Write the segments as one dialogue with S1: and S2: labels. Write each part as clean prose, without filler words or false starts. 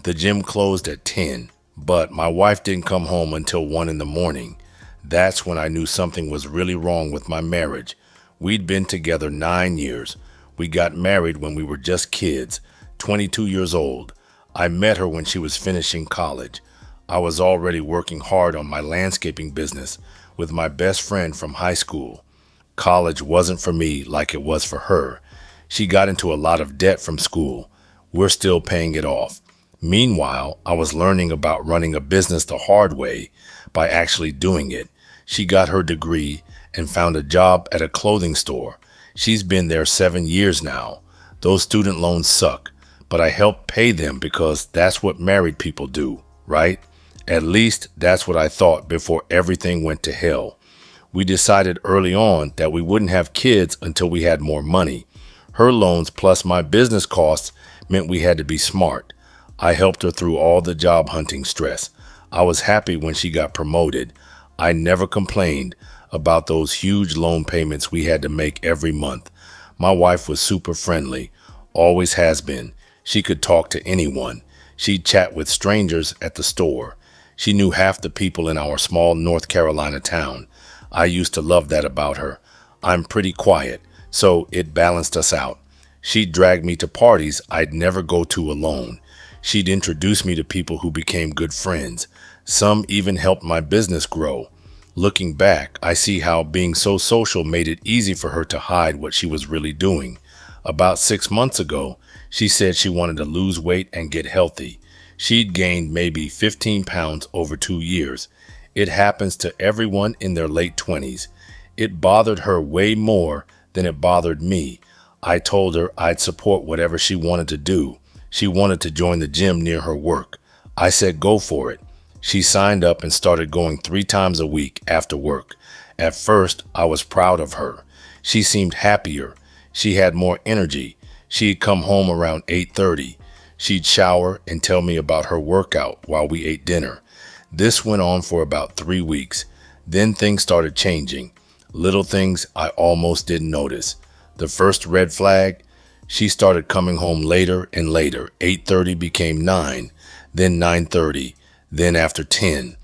S1: The gym closed at 10, but my wife didn't come home until 1 in the morning. That's when I knew something was really wrong with my marriage. We'd been together 9 years. We got married when we were just kids, 22 years old. I met her when she was finishing college. I was already working hard on my landscaping business with my best friend from high school. College wasn't for me like it was for her. She got into a lot of debt from school. We're still paying it off. Meanwhile, I was learning about running a business the hard way by actually doing it. She got her degree and found a job at a clothing store. She's been there 7 years now. Those student loans suck, but I helped pay them because that's what married people do, right? At least that's what I thought before everything went to hell. We decided early on that we wouldn't have kids until we had more money. Her loans plus my business costs meant we had to be smart. I helped her through all the job hunting stress. I was happy when she got promoted. I never complained about those huge loan payments we had to make every month. My wife was super friendly, always has been. She could talk to anyone. She'd chat with strangers at the store. She knew half the people in our small North Carolina town. I used to love that about her. I'm pretty quiet, so it balanced us out. She'd drag me to parties I'd never go to alone. She'd introduce me to people who became good friends. Some even helped my business grow. Looking back, I see how being so social made it easy for her to hide what she was really doing. About 6 months ago, she said she wanted to lose weight and get healthy. She'd gained maybe 15 pounds over 2 years. It happens to everyone in their late 20s. It bothered her way more than it bothered me. I told her I'd support whatever she wanted to do. She wanted to join the gym near her work. I said go for it. She signed up and started going 3 times a week after work. At first, I was proud of her. She seemed happier. She had more energy. She'd come home around 8:30. She'd shower and tell me about her workout while we ate dinner. This went on for about 3 weeks. Then things started changing. Little things I almost didn't notice. The first red flag, she started coming home later and later. 8:30 became 9, then 9:30. Then after 10,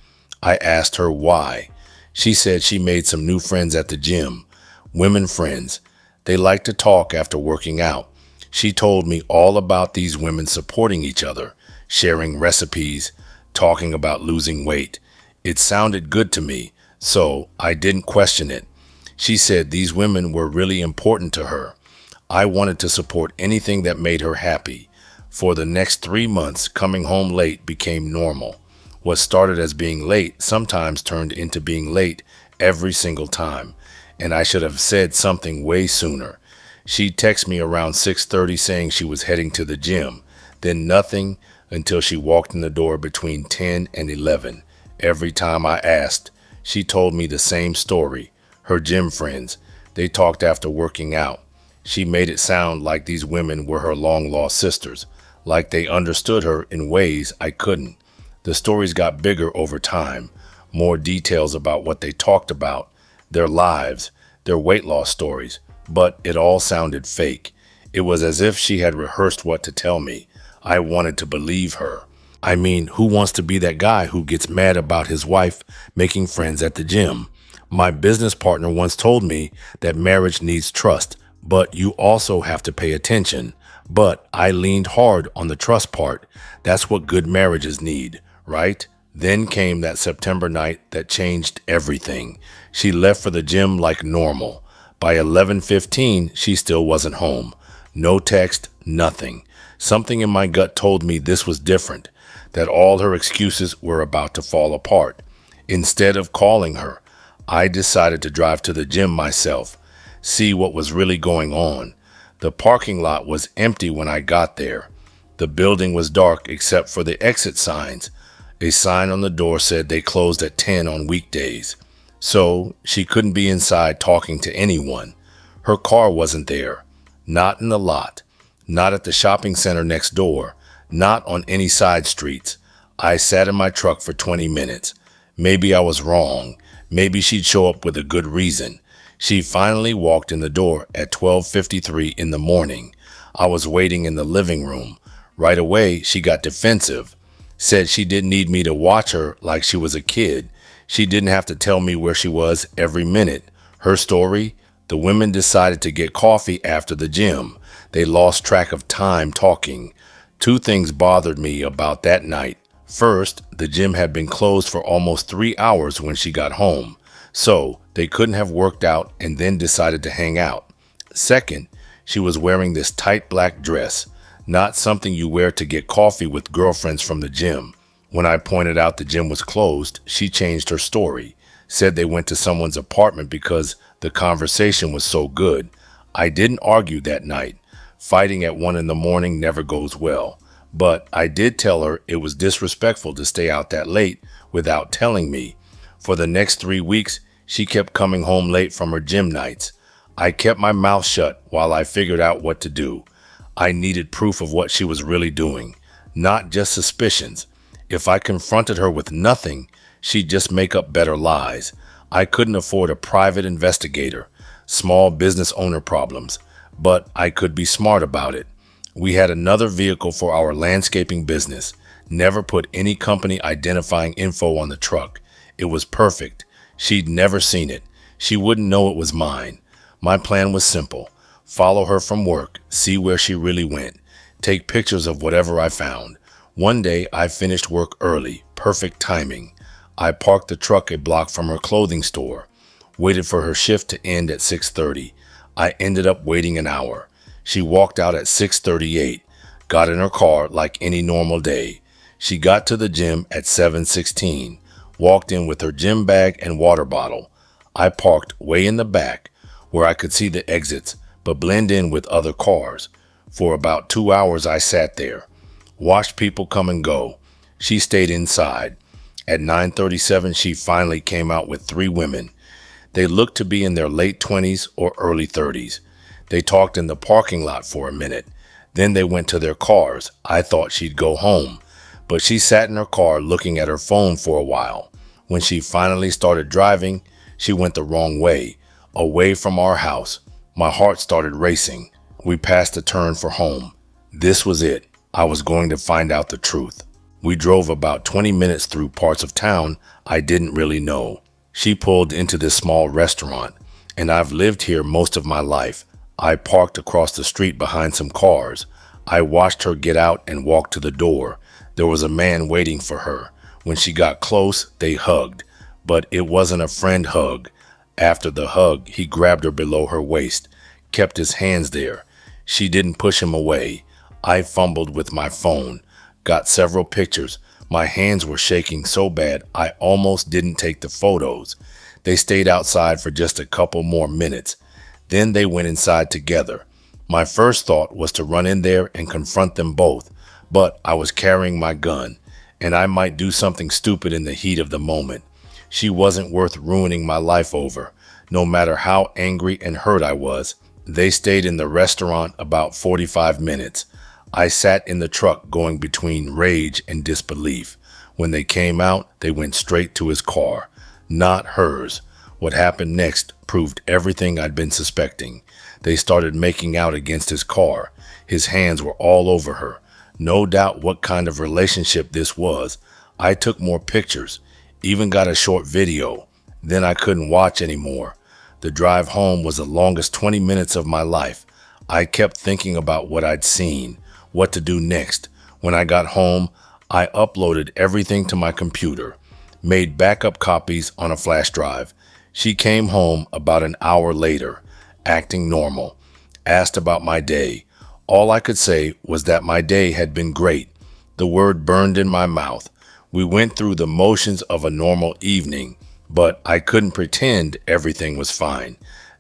S1: I asked her why. She said she made some new friends at the gym, women friends. They like to talk after working out. She told me all about these women supporting each other, sharing recipes, talking about losing weight. It sounded good to me, so I didn't question it. She said these women were really important to her. I wanted to support anything that made her happy. For the next 3 months, coming home late became normal. What started as being late sometimes turned into being late every single time, and I should have said something way sooner. She'd text me around 6:30 saying she was heading to the gym, then nothing until she walked in the door between 10 and 11. Every time I asked, she told me the same story. Her gym friends, they talked after working out. She made it sound like these women were her long-lost sisters, like they understood her in ways I couldn't. The stories got bigger over time, more details about what they talked about, their lives, their weight loss stories, but it all sounded fake. It was as if she had rehearsed what to tell me. I wanted to believe her. I mean, who wants to be that guy who gets mad about his wife making friends at the gym? My business partner once told me that marriage needs trust, but you also have to pay attention. But I leaned hard on the trust part. That's what good marriages need, right? Then came that September night that changed everything. She left for the gym like normal. By 11:15, she still wasn't home. No text, nothing. Something in my gut told me this was different, that all her excuses were about to fall apart. Instead of calling her, I decided to drive to the gym myself, see what was really going on. The parking lot was empty when I got there. The building was dark except for the exit signs. A sign on the door said they closed at 10 on weekdays. So she couldn't be inside talking to anyone. Her car wasn't there. Not in the lot. Not at the shopping center next door. Not on any side streets. I sat in my truck for 20 minutes. Maybe I was wrong. Maybe she'd show up with a good reason. She finally walked in the door at 12:53 in the morning. I was waiting in the living room. Right away, she got defensive, said she didn't need me to watch her like she was a kid. She didn't have to tell me where she was every minute. Her story? The women decided to get coffee after the gym. They lost track of time talking. Two things bothered me about that night. First, the gym had been closed for almost 3 hours when she got home, so they couldn't have worked out and then decided to hang out. Second, she was wearing this tight black dress, not something you wear to get coffee with girlfriends from the gym. When I pointed out the gym was closed, she changed her story, said they went to someone's apartment because the conversation was so good. I didn't argue that night. Fighting at 1 in the morning never goes well. But I did tell her it was disrespectful to stay out that late without telling me. For the next 3 weeks, she kept coming home late from her gym nights. I kept my mouth shut while I figured out what to do. I needed proof of what she was really doing, not just suspicions. If I confronted her with nothing, she'd just make up better lies. I couldn't afford a private investigator, small business owner problems, but I could be smart about it. We had another vehicle for our landscaping business. Never put any company identifying info on the truck. It was perfect. She'd never seen it. She wouldn't know it was mine. My plan was simple. Follow her from work, see where she really went, take pictures of whatever I found. One day, I finished work early, perfect timing. I parked the truck a block from her clothing store, waited for her shift to end at 6:30. I ended up waiting an hour. She walked out at 6:38, got in her car like any normal day. She got to the gym at 7:16, walked in with her gym bag and water bottle. I parked way in the back where I could see the exits, but blend in with other cars. For about 2 hours I sat there, watched people come and go. She stayed inside. At 9:37, she finally came out with 3 women. They looked to be in their late 20s or early 30s. They talked in the parking lot for a minute. Then they went to their cars. I thought she'd go home, but she sat in her car looking at her phone for a while. When she finally started driving, she went the wrong way, away from our house. My heart started racing. We passed a turn for home. This was it. I was going to find out the truth. We drove about 20 minutes through parts of town I didn't really know. She pulled into this small restaurant, and I've lived here most of my life. I parked across the street behind some cars. I watched her get out and walk to the door. There was a man waiting for her. When she got close, they hugged, but it wasn't a friend hug. After the hug, he grabbed her below her waist, kept his hands there. She didn't push him away. I fumbled with my phone, got several pictures. My hands were shaking so bad I almost didn't take the photos. They stayed outside for just a couple more minutes. Then they went inside together. My first thought was to run in there and confront them both, but I was carrying my gun, and I might do something stupid in the heat of the moment. She wasn't worth ruining my life over, no matter how angry and hurt I was. They stayed in the restaurant about 45 minutes. I sat in the truck going between rage and disbelief. When they came out, they went straight to his car, not hers. What happened next proved everything I'd been suspecting. They started making out against his car. His hands were all over her. No doubt what kind of relationship this was. I took more pictures, even got a short video. Then I couldn't watch anymore. The drive home was the longest 20 minutes of my life. I kept thinking about what I'd seen, what to do next. When I got home, I uploaded everything to my computer, made backup copies on a flash drive. She came home about an hour later, acting normal, asked about my day. All I could say was that my day had been great. The word burned in my mouth. We went through the motions of a normal evening, but I couldn't pretend everything was fine.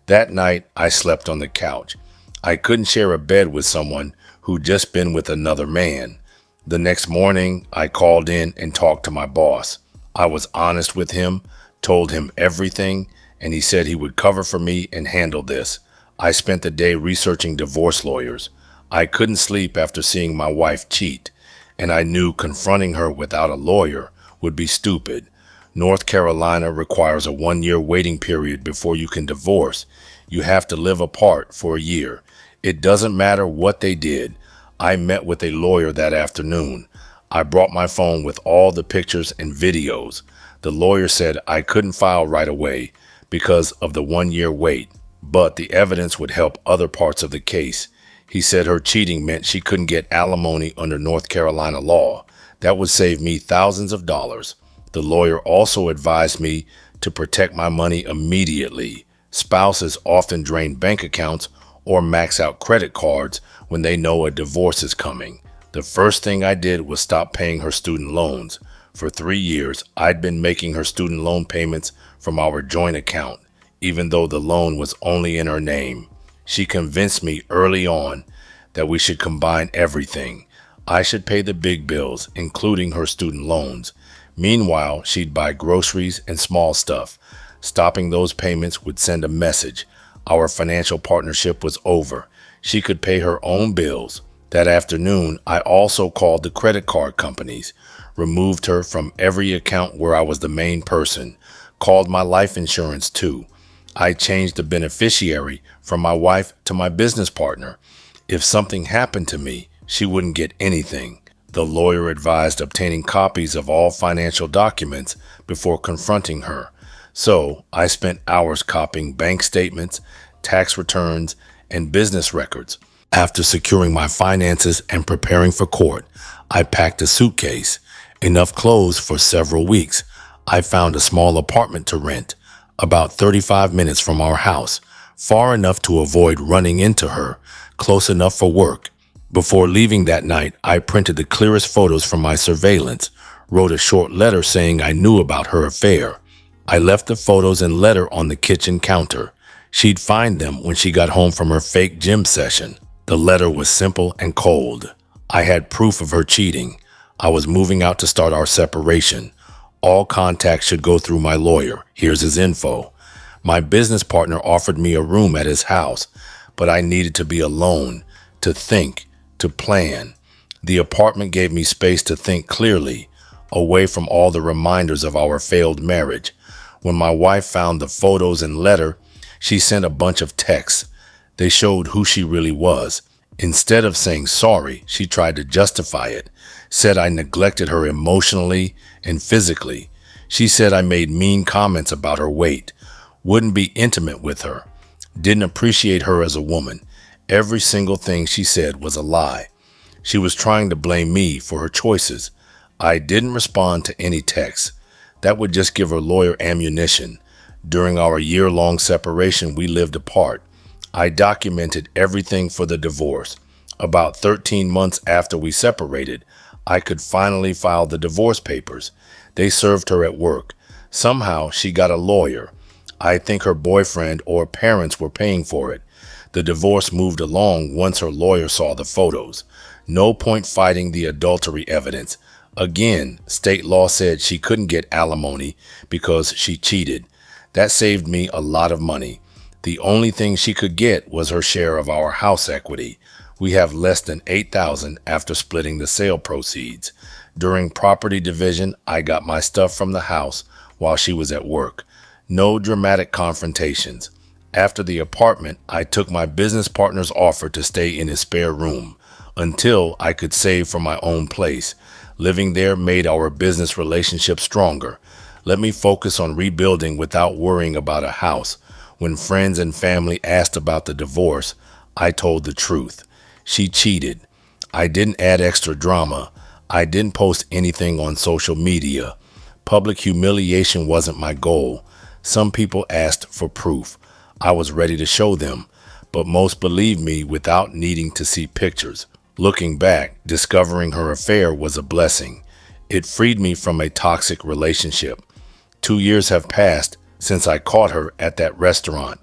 S1: That night, I slept on the couch. I couldn't share a bed with someone who'd just been with another man. The next morning, I called in and talked to my boss. I was honest with him, told him everything, and he said he would cover for me and handle this. I spent the day researching divorce lawyers. I couldn't sleep after seeing my wife cheat, and I knew confronting her without a lawyer would be stupid. North Carolina requires a 1-year waiting period before you can divorce. You have to live apart for a year. It doesn't matter what they did. I met with a lawyer that afternoon. I brought my phone with all the pictures and videos. The lawyer said I couldn't file right away because of the 1 year wait, but the evidence would help other parts of the case. He said her cheating meant she couldn't get alimony under North Carolina law. That would save me thousands of dollars. The lawyer also advised me to protect my money immediately. Spouses often drain bank accounts or max out credit cards when they know a divorce is coming. The first thing I did was stop paying her student loans. For 3 years, I'd been making her student loan payments from our joint account, even though the loan was only in her name. She convinced me early on that we should combine everything. I should pay the big bills, including her student loans. Meanwhile, she'd buy groceries and small stuff. Stopping those payments would send a message. Our financial partnership was over. She could pay her own bills. That afternoon, I also called the credit card companies, removed her from every account where I was the main person, called my life insurance too. I changed the beneficiary from my wife to my business partner. If something happened to me, she wouldn't get anything. The lawyer advised obtaining copies of all financial documents before confronting her. So I spent hours copying bank statements, tax returns, and business records. After securing my finances and preparing for court, I packed a suitcase, enough clothes for several weeks. I found a small apartment to rent, about 35 minutes from our house, far enough to avoid running into her, close enough for work. Before leaving that night, I printed the clearest photos from my surveillance, wrote a short letter saying I knew about her affair. I left the photos and letter on the kitchen counter. She'd find them when she got home from her fake gym session. The letter was simple and cold. I had proof of her cheating. I was moving out to start our separation. All contact should go through my lawyer. Here's his info. My business partner offered me a room at his house, but I needed to be alone, to think, to plan. The apartment gave me space to think clearly, away from all the reminders of our failed marriage. When my wife found the photos and letter, she sent a bunch of texts. They showed who she really was. Instead of saying sorry, she tried to justify it, said I neglected her emotionally and physically. She said I made mean comments about her weight, wouldn't be intimate with her, didn't appreciate her as a woman. Every single thing she said was a lie. She was trying to blame me for her choices. I didn't respond to any texts. That would just give her lawyer ammunition. During our year-long separation, we lived apart. I documented everything for the divorce. About 13 months after we separated, I could finally file the divorce papers. They served her at work. Somehow, she got a lawyer. I think her boyfriend or parents were paying for it. The divorce moved along once her lawyer saw the photos. No point fighting the adultery evidence. Again, state law said she couldn't get alimony because she cheated. That saved me a lot of money. The only thing she could get was her share of our house equity. We have less than $8,000 after splitting the sale proceeds. During property division, I got my stuff from the house while she was at work. No dramatic confrontations. After the apartment, I took my business partner's offer to stay in his spare room until I could save for my own place. Living there made our business relationship stronger. Let me focus on rebuilding without worrying about a house. When friends and family asked about the divorce, I told the truth. She cheated. I didn't add extra drama. I didn't post anything on social media. Public humiliation wasn't my goal. Some people asked for proof. I was ready to show them, but most believed me without needing to see pictures. Looking back, discovering her affair was a blessing. It freed me from a toxic relationship. 2 years have passed since I caught her at that restaurant.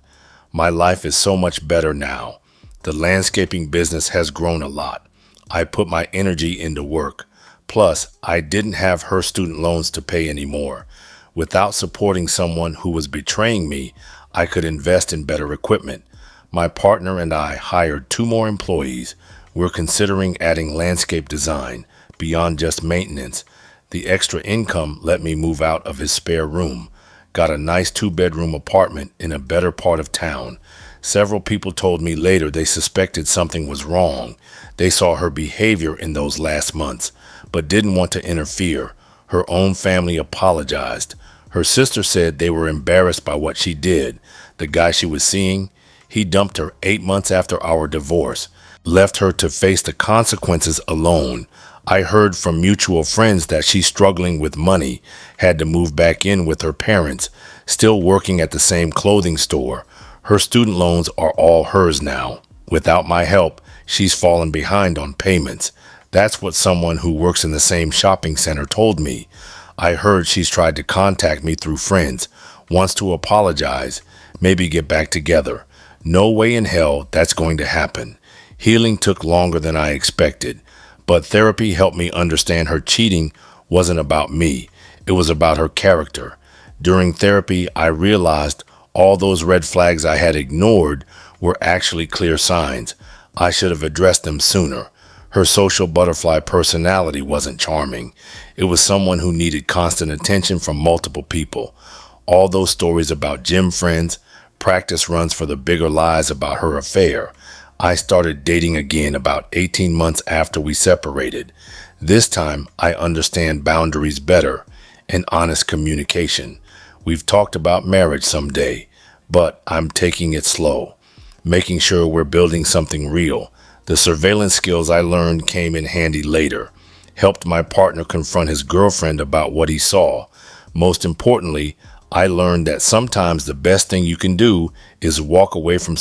S1: My life is so much better now. The landscaping business has grown a lot. I put my energy into work. Plus, I didn't have her student loans to pay anymore. Without supporting someone who was betraying me, I could invest in better equipment. My partner and I hired 2 more employees. We're considering adding landscape design beyond just maintenance. The extra income let me move out of his spare room. Got a nice 2-bedroom apartment in a better part of town. Several people told me later they suspected something was wrong. They saw her behavior in those last months, but didn't want to interfere. Her own family apologized. Her sister said they were embarrassed by what she did. The guy she was seeing, he dumped her 8 months after our divorce, left her to face the consequences alone. I heard from mutual friends that she's struggling with money, had to move back in with her parents, still working at the same clothing store. Her student loans are all hers now. Without my help, she's fallen behind on payments. That's what someone who works in the same shopping center told me. I heard she's tried to contact me through friends, wants to apologize, maybe get back together. No way in hell that's going to happen. Healing took longer than I expected, but therapy helped me understand her cheating wasn't about me. It was about her character. During therapy, I realized all those red flags I had ignored were actually clear signs. I should have addressed them sooner. Her social butterfly personality wasn't charming. It was someone who needed constant attention from multiple people. All those stories about gym friends, practice runs for the bigger lies about her affair. I started dating again about 18 months after we separated. This time, I understand boundaries better and honest communication. We've talked about marriage someday, but I'm taking it slow, making sure we're building something real. The surveillance skills I learned came in handy later, helped my partner confront his girlfriend about what he saw. Most importantly, I learned that sometimes the best thing you can do is walk away from